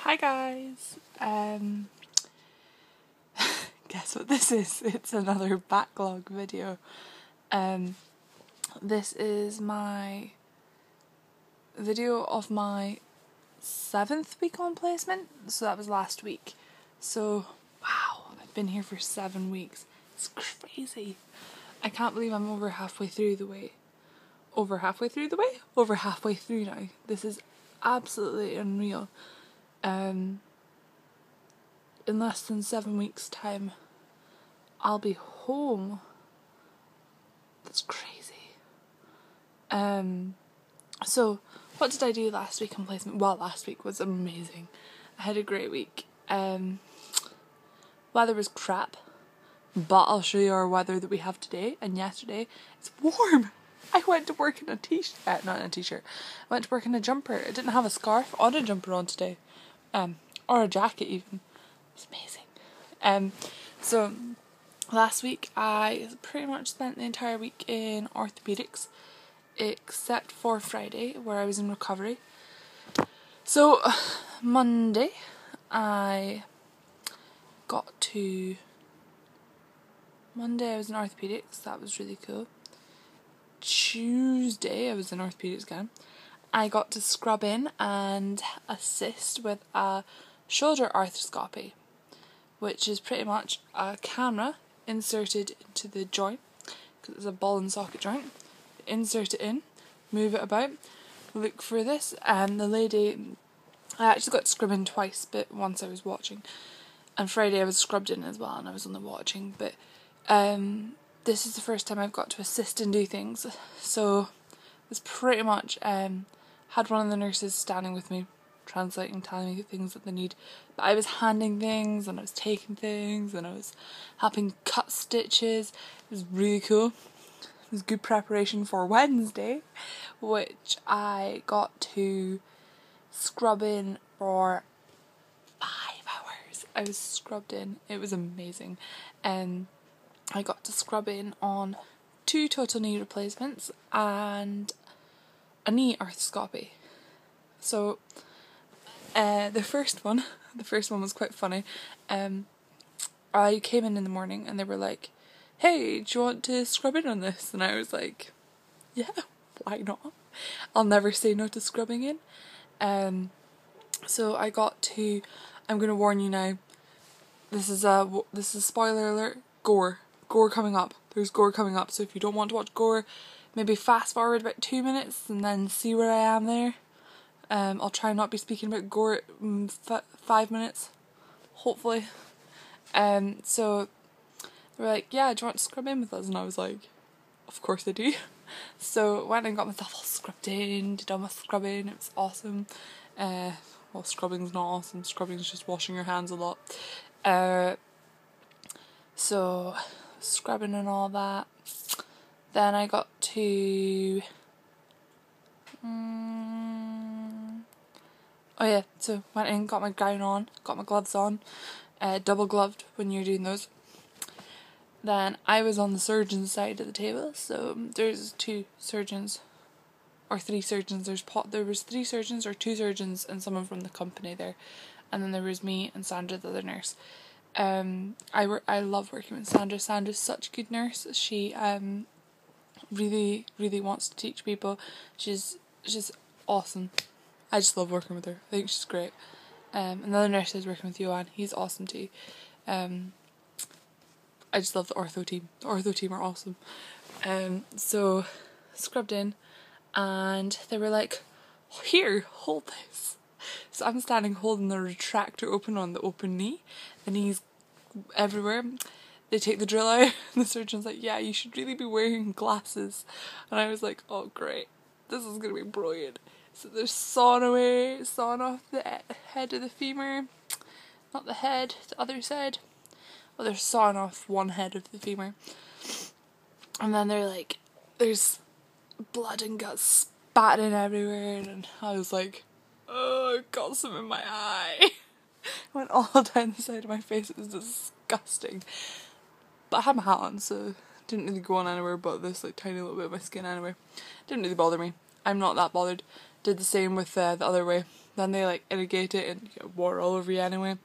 Hi guys, guess what this is? It's another backlog video. This is my video of my 7th week on placement, so that was last week. So, wow, I've been here for 7 weeks. It's crazy. I can't believe I'm over halfway through now. This is absolutely unreal. In less than 7 weeks' time, I'll be home. That's crazy. So what did I do last week on placement? Well, last week was amazing. I had a great week. Weather was crap, but I'll show you our weather that we have today and yesterday. It's warm. I went to work in a t-shirt, not in a t-shirt. I went to work in a jumper. I didn't have a scarf or a jumper on today, or a jacket even. It was amazing. So last week I pretty much spent the entire week in orthopedics, except for Friday where I was in recovery. So Monday I was in orthopedics. That was really cool. Tuesday I was in orthopedics again. I got to scrub in and assist with a shoulder arthroscopy, which is pretty much a camera inserted into the joint, because it's a ball and socket joint. Insert it in, move it about, look for this, and the lady, I actually got to scrub in twice, but once I was watching, and Friday I was scrubbed in as well and I was only watching, but this is the first time I've got to assist and do things, so it was pretty much, had one of the nurses standing with me, translating, telling me things that they need, but I was handing things and I was taking things and I was helping cut stitches. It was really cool. It was good preparation for Wednesday, which I got to scrub in for 5 hours. I was scrubbed in. It was amazing. I got to scrub in on 2 total knee replacements and a knee arthroscopy. So the first one was quite funny. I came in the morning and they were like, "Hey, do you want to scrub in on this?" And I was like, "Yeah, why not? I'll never say no to scrubbing in." So I got to. I'm gonna warn you now. This is a spoiler alert. Gore coming up. There's gore coming up. So if you don't want to watch gore, maybe fast forward about 2 minutes and then see where I am there. I'll try not be speaking about gore at 5 minutes, hopefully. So they were like, "Yeah, do you want to scrub in with us?" And I was like, "Of course I do." So went and got myself all scrubbed in, did all my scrubbing. It was awesome. Well, scrubbing's not awesome. Scrubbing's just washing your hands a lot. So scrubbing and all that. Then I got to so went in, got my gown on, got my gloves on, double gloved when you're doing those. Then I was on the surgeon's side of the table, so there's 2 surgeons, or 3 surgeons. There was 3 surgeons or 2 surgeons and someone from the company there, and then there was me and Sandra, the other nurse. I love working with Sandra. Sandra's such a good nurse. She really wants to teach people. She's awesome. I just love working with her. I think she's great. Another nurse is working with Johan. He's awesome too. I just love the ortho team. The ortho team are awesome. So scrubbed in and they were like, "Here, hold this." So I'm standing holding the retractor open on the open knee. The knee's everywhere. They take the drill out and the surgeon's like, "Yeah, you should really be wearing glasses." And I was like, "Oh great, this is going to be brilliant." So they're sawing off the head of the femur. Not the head, the other side. Well, they're sawing off one head of the femur. And then they're like, there's blood and guts spatting everywhere. And I was like, "Oh, I've got some in my eye." Went all down the side of my face. It was disgusting. But I had my hat on, so it didn't really go on anywhere but this like tiny little bit of my skin anyway. Didn't really bother me. I'm not that bothered. Did the same with the other way. then they like irrigate it and you get water all over you anyway.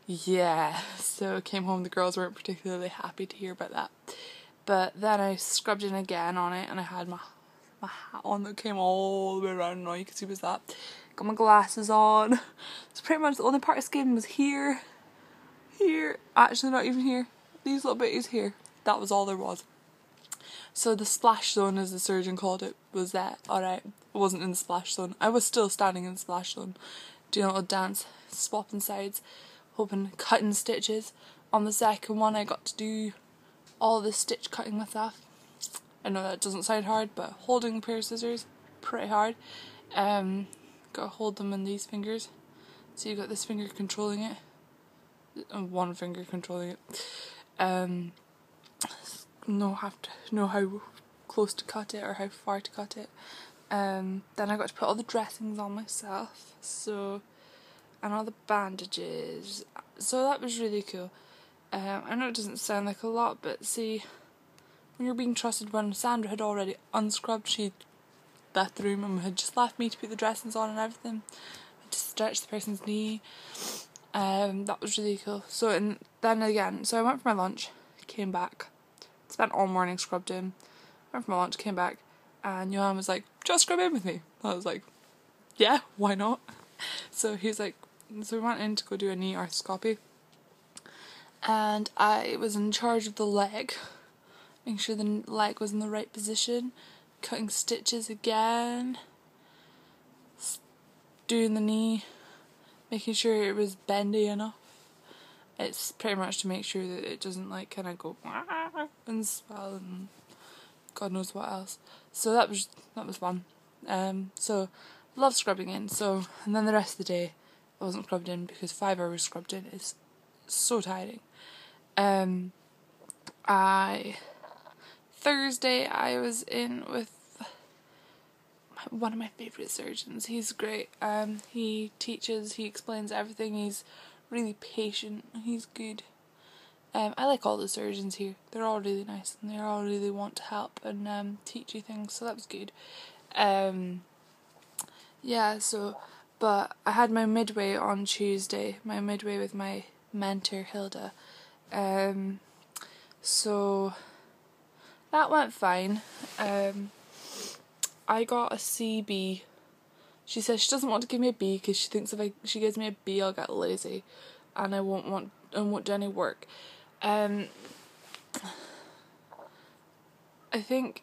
Yeah, so I came home, the girls weren't particularly happy to hear about that. But then I scrubbed in again on it, and I had my hat on that came all the way around, and all you could see was that. Got my glasses on. So pretty much the only part of skin was here, actually not even here, these little bitties here. That was all there was. So the splash zone, as the surgeon called it, was there. Alright, I wasn't in the splash zone. I was still standing in the splash zone, doing a little dance, swapping sides, cutting stitches. On the second one I got to do all the stitch cutting myself. I know that doesn't sound hard, but holding a pair of scissors, pretty hard. Gotta hold them in these fingers. So you got this finger controlling it, and one finger controlling it. Have to know how close to cut it or how far to cut it. Then I got to put all the dressings on myself, and all the bandages. So that was really cool. I know it doesn't sound like a lot, but see, when you're being trusted, when Sandra had already unscrubbed, she left the room and had just left me to put the dressings on and everything, to stretch the person's knee. That was really cool. So then again, so I went for my lunch, came back, spent all morning scrubbed in, went for my lunch, came back, and Johan was like, just scrub in with me. I was like, yeah, why not? So he was like, so we went in to go do a knee arthroscopy, and I was in charge of the leg, making sure the leg was in the right position, cutting stitches again, doing the knee, making sure it was bendy enough. It's pretty much to make sure that it doesn't like kind of go and swell and God knows what else. So that was fun. So love scrubbing in. So, and then the rest of the day I wasn't scrubbed in because 5 hours scrubbed in is so tiring. Thursday I was in with one of my favourite surgeons. He's great. He teaches, he explains everything, he's really patient, he's good. I like all the surgeons here. They're all really nice and they all really want to help and teach you things, so that was good. Yeah, so, but I had my midway on Tuesday, my midway with my mentor Hilda. So that went fine. I got a CB. She says she doesn't want to give me a B because she thinks if she gives me a B I'll get lazy and I won't do any work. I think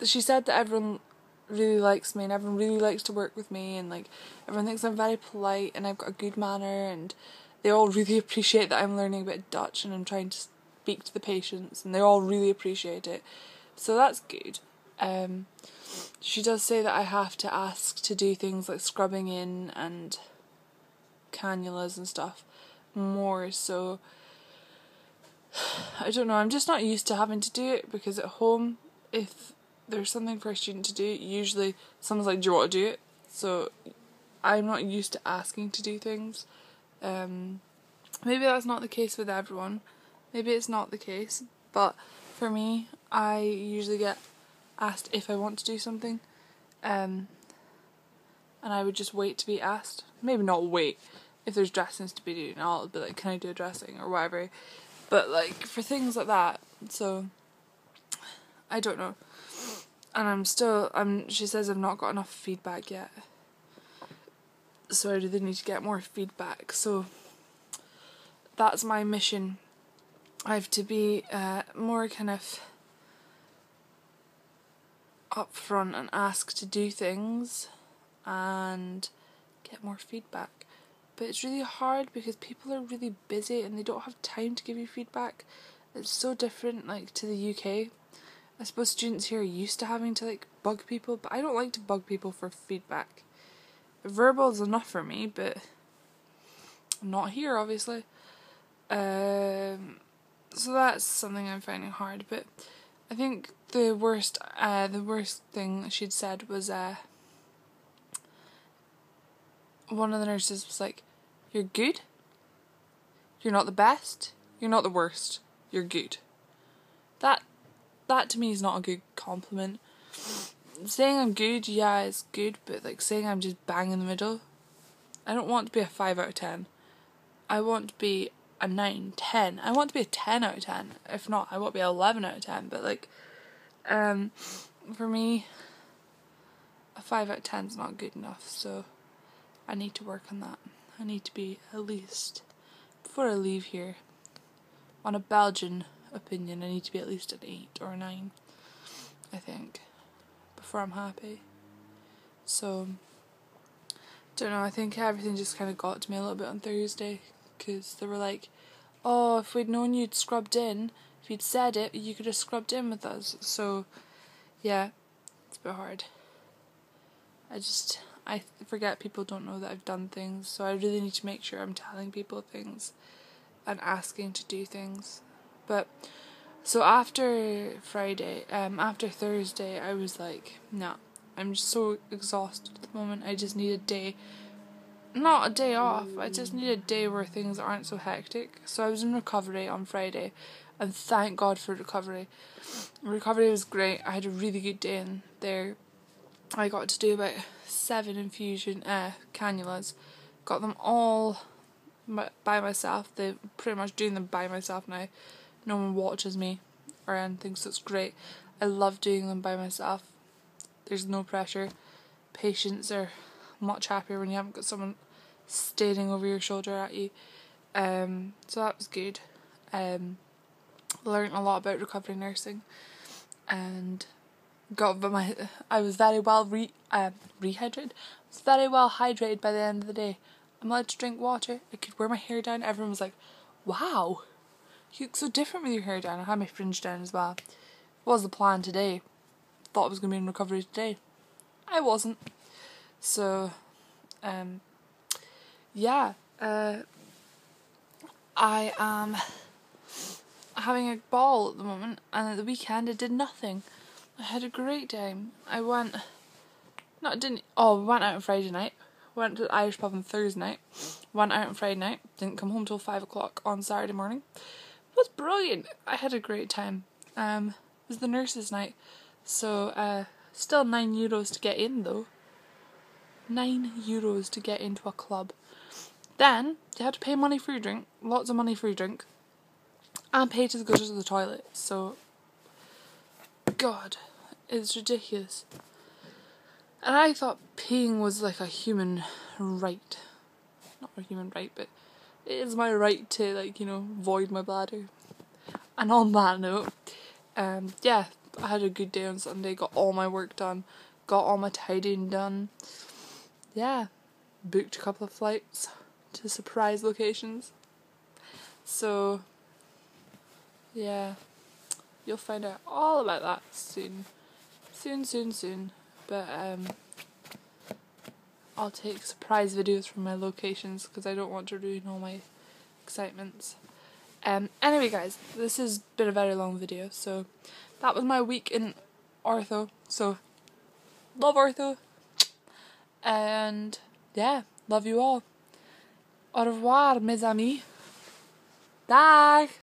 she said that everyone really likes me and everyone really likes to work with me, and like everyone thinks I'm very polite and I've got a good manner, and they all really appreciate that I'm learning a bit of Dutch and I'm trying to speak to the patients, and they all really appreciate it, so that's good. She does say that I have to ask to do things like scrubbing in and cannulas and stuff more, so I don't know, I'm just not used to having to do it, because at home if there's something for a student to do, usually someone's like, do you want to do it? So I'm not used to asking to do things. Maybe that's not the case with everyone, maybe it's not the case, but for me I usually get asked if I want to do something, and I would just wait to be asked. Maybe not wait, if there's dressings to be doing I'll be like, can I do a dressing or whatever, but like for things like that, so I don't know. And she says I've not got enough feedback yet, so I really need to get more feedback, so that's my mission. I have to be more kind of upfront and ask to do things and get more feedback, but it's really hard because people are really busy and they don't have time to give you feedback. It's so different like to the UK. I suppose students here are used to having to like bug people, but I don't like to bug people for feedback. Verbal is enough for me, but I'm not here obviously. So that's something I'm finding hard, but I think the worst thing she'd said was one of the nurses was like, you're good, you're not the best, you're not the worst, you're good. That to me is not a good compliment. Saying I'm good, yeah, it's good, but like saying I'm just bang in the middle, I don't want to be a 5 out of 10. I want to be a 9, 10. I want to be a 10 out of 10. If not, I want to be 11 out of 10. But like, for me, a 5 out of 10 is not good enough. So I need to work on that. I need to be at least, before I leave here, on a Belgian opinion, I need to be at least an 8 or a 9, I think, before I'm happy. So, don't know, I think everything just kind of got to me a little bit on Thursday, because they were like, oh, if we'd known you'd scrubbed in, if you'd said it, you could have scrubbed in with us. So, yeah, it's a bit hard. I forget people don't know that I've done things, so I really need to make sure I'm telling people things and asking to do things. But so after Thursday, I was like, nah, I'm just so exhausted at the moment. I just need a day, not a day off, I just need a day where things aren't so hectic. So I was in recovery on Friday, and thank God for recovery. Recovery was great. I had a really good day in there. I got to do about 7 infusion cannulas. Got them all by myself. They're pretty much doing them by myself now. No one watches me or anything, so it's great. I love doing them by myself. There's no pressure. Patients are much happier when you haven't got someone staring over your shoulder at you. So that was good. Learned a lot about recovery nursing, and I was very well rehydrated. I was very well hydrated by the end of the day. I'm allowed to drink water. I could wear my hair down. Everyone was like, wow, you look so different with your hair down. I had my fringe down as well. Was the plan today. Thought I was going to be in recovery today. I wasn't. So, yeah. I am having a ball at the moment, and at the weekend I did nothing. I had a great time. We went out on Friday night. Went to the Irish pub on Thursday night. Went out on Friday night. Didn't come home till 5 o'clock on Saturday morning. It was brilliant. I had a great time. It was the nurses' night. So, still €9 to get in though. €9 to get into a club. Then, you had to pay money for your drink. Lots of money for your drink. And pay to go to the toilet. So, God, it's ridiculous. And I thought peeing was like a human right. Not a human right, but it is my right to, void my bladder. And on that note, yeah, I had a good day on Sunday, got all my work done, got all my tidying done. Yeah, booked a couple of flights to surprise locations. So, yeah, you'll find out all about that soon. Soon. But, I'll take surprise videos from my locations because I don't want to ruin all my excitements. Anyway guys, this has been a very long video, so that was my week in Ortho. So, love Ortho. And, yeah, love you all. Au revoir, mes amis. Bye!